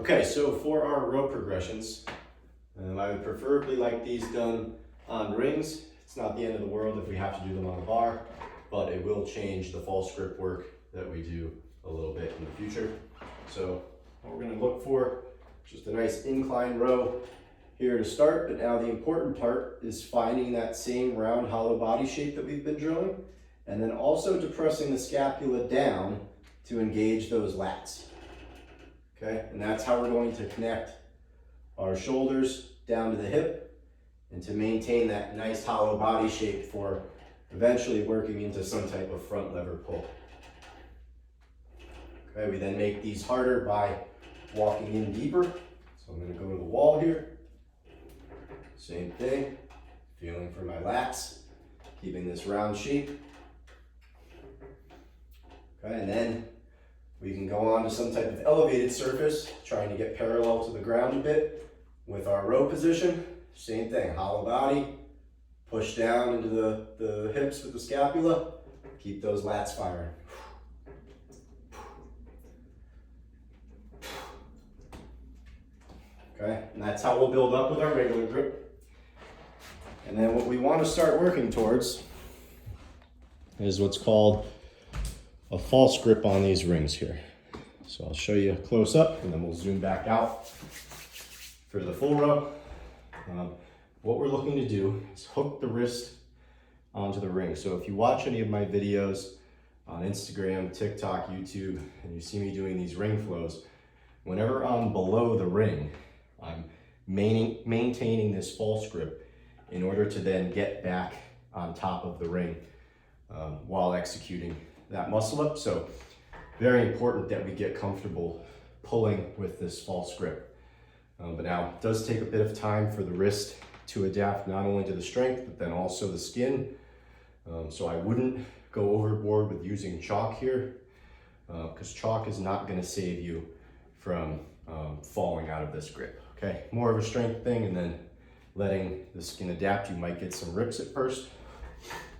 Okay, so for our row progressions, I would preferably like these done on rings. It's not the end of the world if we have to do them on the bar, but it will change the false grip work that we do a little bit in the future. So what we're going to look for, just a nice incline row here to start, but now the important part is finding that same round hollow body shape that we've been drilling, and then also depressing the scapula down to engage those lats. Okay, and that's how we're going to connect our shoulders down to the hip and to maintain that nice hollow body shape for eventually working into some type of front lever pull. Okay, we then make these harder by walking in deeper. So I'm going to go to the wall here. Same thing, feeling for my lats, keeping this round shape. Okay, and then we can go on to some type of elevated surface, trying to get parallel to the ground a bit with our row position. Same thing, hollow body, push down into the hips with the scapula, keep those lats firing. Okay, and that's how we'll build up with our regular grip. And then what we want to start working towards is what's called a false grip on these rings here. So I'll show you close up and then we'll zoom back out for the full row. What we're looking to do is hook the wrist onto the ring. So if you watch any of my videos on Instagram, TikTok, YouTube, and you see me doing these ring flows, whenever I'm below the ring, I'm maintaining this false grip in order to then get back on top of the ring while executing that muscle up. So very important that we get comfortable pulling with this false grip. But now it does take a bit of time for the wrist to adapt not only to the strength, but then also the skin. So I wouldn't go overboard with using chalk here because chalk is not going to save you from falling out of this grip. Okay, more of a strength thing, and then letting the skin adapt. You might get some rips at first.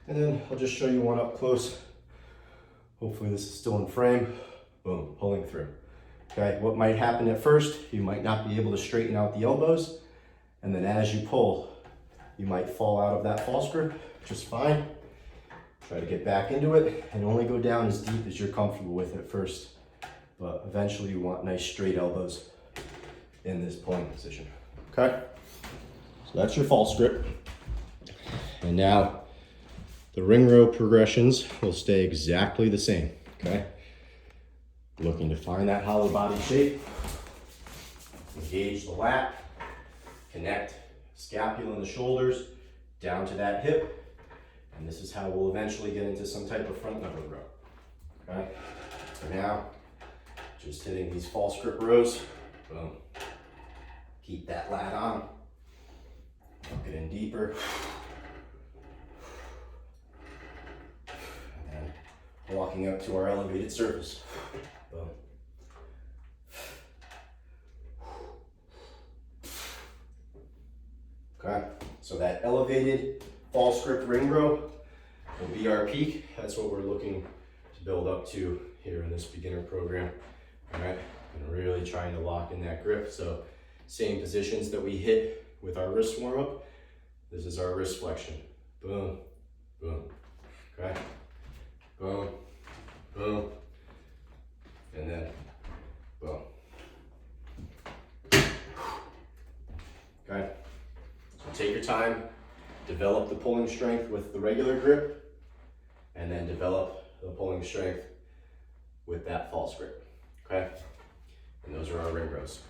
And then I'll just show you one up close. Hopefully this is still in frame. Boom, pulling through. Okay, what might happen at first, you might not be able to straighten out the elbows. And then as you pull, you might fall out of that false grip, which is fine. Try to get back into it and only go down as deep as you're comfortable with at first. But eventually you want nice straight elbows in this pulling position. Okay, so that's your false grip. And now the ring row progressions will stay exactly the same, okay? Looking to find that hollow body shape, engage the lat, connect scapula and the shoulders down to that hip, and this is how we'll eventually get into some type of front lever row, okay? For now, just hitting these false grip rows, boom. Keep that lat on, hook it in deeper. Walking up to our elevated surface. Boom. Okay, so that elevated false grip ring row will be our peak. That's what we're looking to build up to here in this beginner program. All right, and really trying to lock in that grip. So same positions that we hit with our wrist warm up. This is our wrist flexion. Boom, boom. Okay. Boom, boom, and then boom. Okay, so take your time, develop the pulling strength with the regular grip, and then develop the pulling strength with that false grip, okay? And those are our ring rows.